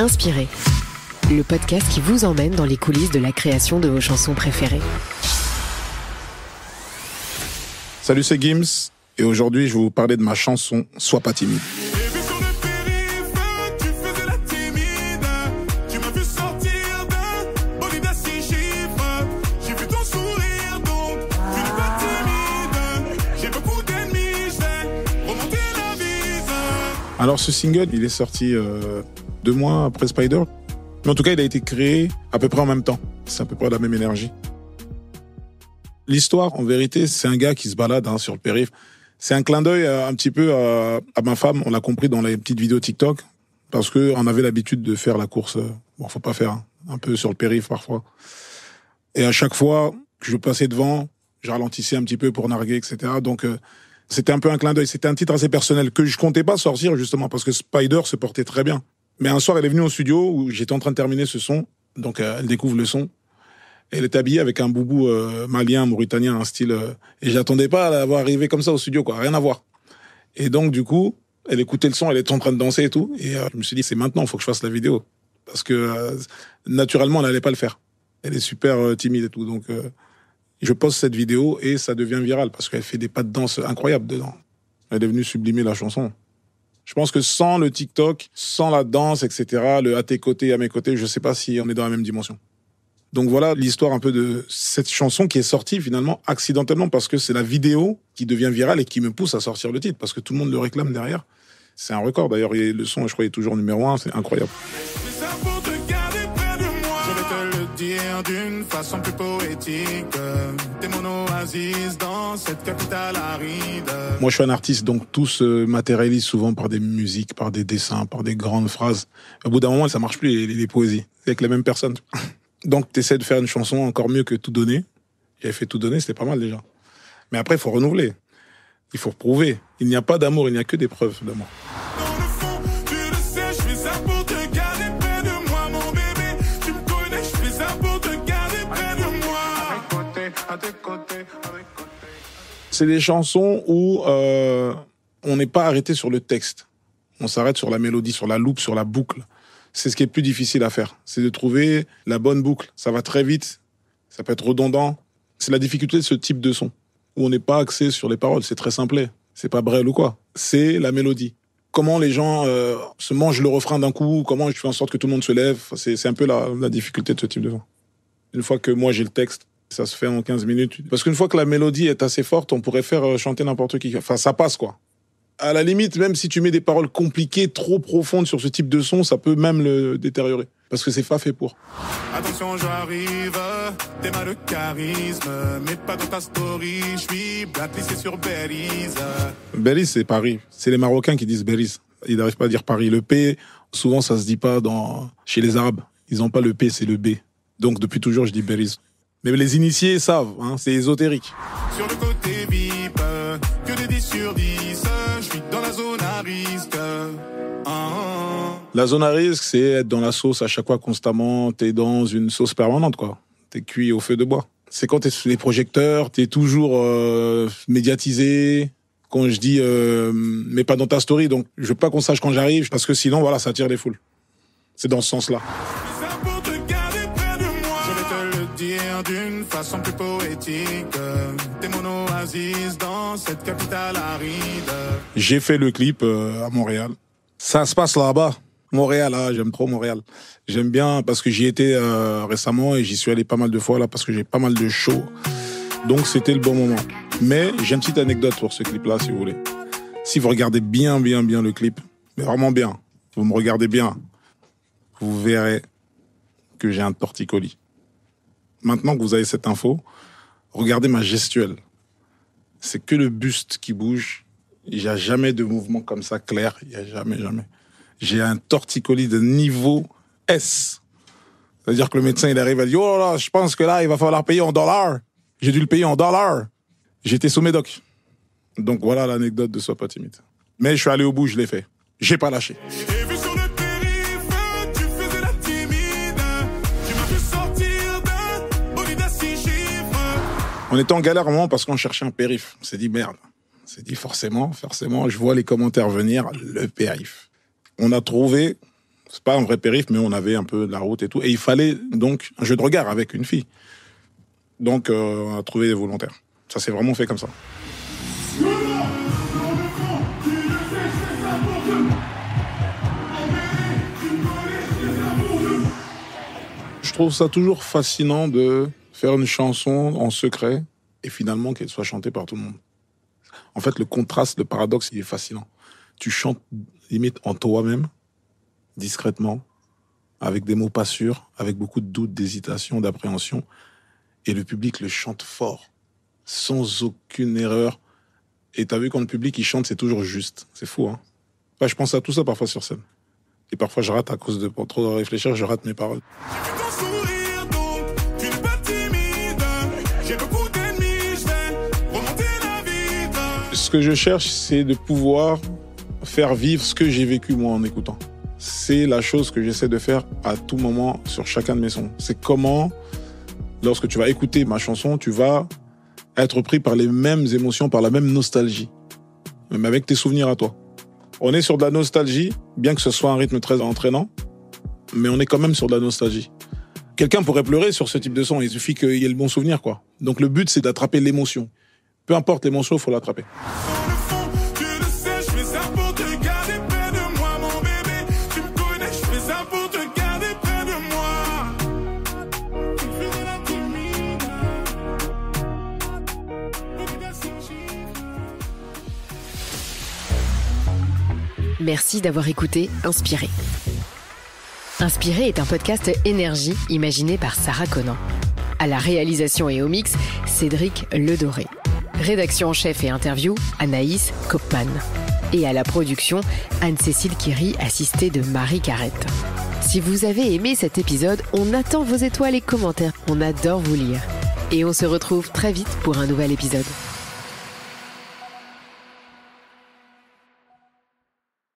Inspiré, le podcast qui vous emmène dans les coulisses de la création de vos chansons préférées. Salut, c'est Gims, et aujourd'hui je vais vous parler de ma chanson « Sois pas timide ». Alors ce single, il est sorti 2 mois après Spider. Mais en tout cas, il a été créé à peu près en même temps. C'est à peu près la même énergie. L'histoire, en vérité, c'est un gars qui se balade sur le périph'. C'est un clin d'œil un petit peu à ma femme. On l'a compris dans les petites vidéos TikTok. Parce qu'on avait l'habitude de faire la course. Bon, faut pas faire, un peu sur le périph' parfois. Et à chaque fois que je passais devant, je ralentissais un petit peu pour narguer, etc. Donc... c'était un peu un clin d'œil, c'était un titre assez personnel que je comptais pas sortir justement parce que Spider se portait très bien. Mais un soir, elle est venue au studio où j'étais en train de terminer ce son, donc elle découvre le son. Et elle est habillée avec un boubou malien, mauritanien, un style... et j'attendais pas à la voir arriver comme ça au studio, quoi, rien à voir. Et donc du coup, elle écoutait le son, elle était en train de danser et tout. Et je me suis dit, c'est maintenant, il faut que je fasse la vidéo. Parce que naturellement, elle n'allait pas le faire. Elle est super timide et tout, donc... je poste cette vidéo et ça devient viral parce qu'elle fait des pas de danse incroyables dedans. Elle est venue sublimer la chanson. Je pense que sans le TikTok, sans la danse, etc., le à tes côtés, à mes côtés, je sais pas si on est dans la même dimension. Donc voilà l'histoire un peu de cette chanson qui est sortie finalement accidentellement parce que c'est la vidéo qui devient virale et qui me pousse à sortir le titre parce que tout le monde le réclame derrière. C'est un record d'ailleurs. Et le son, je crois, est toujours numéro 1. C'est incroyable. D'une façon plus poétique, t'es mon oasis dans cette capitale aride. Moi, je suis un artiste, donc tout se matérialise souvent par des musiques, par des dessins, par des grandes phrases. Au bout d'un moment, ça marche plus, les poésies. C'est avec les mêmes personnes. Donc, t'essaies de faire une chanson encore mieux que Tout donner. J'avais fait Tout donner, c'était pas mal déjà. Mais après, il faut renouveler. Il faut prouver. Il n'y a pas d'amour, il n'y a que des preuves d'amour. C'est des chansons où on n'est pas arrêté sur le texte. On s'arrête sur la mélodie, sur la loupe, sur la boucle. C'est ce qui est plus difficile à faire. C'est de trouver la bonne boucle. Ça va très vite, ça peut être redondant. C'est la difficulté de ce type de son, où on n'est pas axé sur les paroles. C'est très simplé. C'est pas Brel ou quoi. C'est la mélodie. Comment les gens se mangent le refrain d'un coup, comment je fais en sorte que tout le monde se lève. C'est un peu la difficulté de ce type de son. Une fois que moi j'ai le texte, ça se fait en 15 minutes. Parce qu'une fois que la mélodie est assez forte, on pourrait faire chanter n'importe qui. Enfin, ça passe, quoi. À la limite, même si tu mets des paroles compliquées, trop profondes sur ce type de son, ça peut même le détériorer. Parce que c'est pas fait pour. Attention, j'arrive, t'es mal de charisme, mais pas dans ta story, je suis blacklissé sur Belize. Belize, c'est Paris. C'est les Marocains qui disent Belize. Ils n'arrivent pas à dire Paris. Le P, souvent, ça se dit pas chez les Arabes. Ils n'ont pas le P, c'est le B. Donc, depuis toujours, je dis Belize. Mais les initiés savent, c'est ésotérique. Sur le côté VIP, que des 10 sur 10, je suis dans la zone à risque. La zone à risque, c'est être dans la sauce à chaque fois constamment. T'es dans une sauce permanente, quoi. T'es cuit au feu de bois. C'est quand t'es sous les projecteurs, t'es toujours médiatisé. Quand je dis, mais pas dans ta story, donc je veux pas qu'on sache quand j'arrive, parce que sinon, voilà, ça attire les foules. C'est dans ce sens-là. D'une façon plus poétique, t'es mon oasis dans cette capitale aride. J'ai fait le clip à Montréal. Ça se passe là-bas. Montréal, j'aime trop Montréal. J'aime bien parce que j'y étais récemment et j'y suis allé pas mal de fois là parce que j'ai pas mal de shows. Donc c'était le bon moment. Mais j'ai une petite anecdote pour ce clip-là, si vous voulez. Si vous regardez bien le clip, mais vraiment bien, vous me regardez bien, vous verrez que j'ai un torticolis. Maintenant que vous avez cette info, regardez ma gestuelle. C'est que le buste qui bouge. Il n'y a jamais de mouvement comme ça clair. Il n'y a jamais. J'ai un torticolis de niveau S. C'est-à-dire que le médecin, il arrive à dire « Oh là là, je pense que là, il va falloir payer en dollars. » J'ai dû le payer en dollars. J'étais sous médoc. Donc voilà l'anecdote de Sois pas timide. Mais je suis allé au bout, je l'ai fait. J'ai pas lâché. On était en galère à un moment parce qu'on cherchait un périph'. On s'est dit merde. On s'est dit forcément, je vois les commentaires venir, le périph'. On a trouvé C'est pas un vrai périph', mais on avait un peu de la route et tout. Et il fallait donc un jeu de regard avec une fille. Donc, on a trouvé des volontaires. Ça s'est vraiment fait comme ça. Je trouve ça toujours fascinant de faire une chanson en secret et finalement qu'elle soit chantée par tout le monde. En fait, le contraste, le paradoxe, il est fascinant. Tu chantes limite en toi-même, discrètement, avec des mots pas sûrs, avec beaucoup de doutes, d'hésitation, d'appréhension, et le public le chante fort, sans aucune erreur. Et t'as vu quand le public il chante, c'est toujours juste. C'est fou, hein. Enfin, je pense à tout ça parfois sur scène. Et parfois, je rate à cause de trop réfléchir, je rate mes paroles. Ce que je cherche, c'est de pouvoir faire vivre ce que j'ai vécu moi en écoutant. C'est la chose que j'essaie de faire à tout moment sur chacun de mes sons. C'est comment, lorsque tu vas écouter ma chanson, tu vas être pris par les mêmes émotions, par la même nostalgie, même avec tes souvenirs à toi. On est sur de la nostalgie, bien que ce soit un rythme très entraînant, mais on est quand même sur de la nostalgie. Quelqu'un pourrait pleurer sur ce type de son, il suffit qu'il y ait le bon souvenir, quoi. Donc le but, c'est d'attraper l'émotion. Peu importe l'émotion, il faut l'attraper. Merci d'avoir écouté Inspiré. Inspiré est un podcast énergie imaginé par Sarah Conan. À la réalisation et au mix, Cédric Ledoré. Rédaction en chef et interview, Anaïs Kopman. Et à la production, Anne-Cécile Kiry, assistée de Marie Carrette. Si vous avez aimé cet épisode, on attend vos étoiles et commentaires. On adore vous lire. Et on se retrouve très vite pour un nouvel épisode.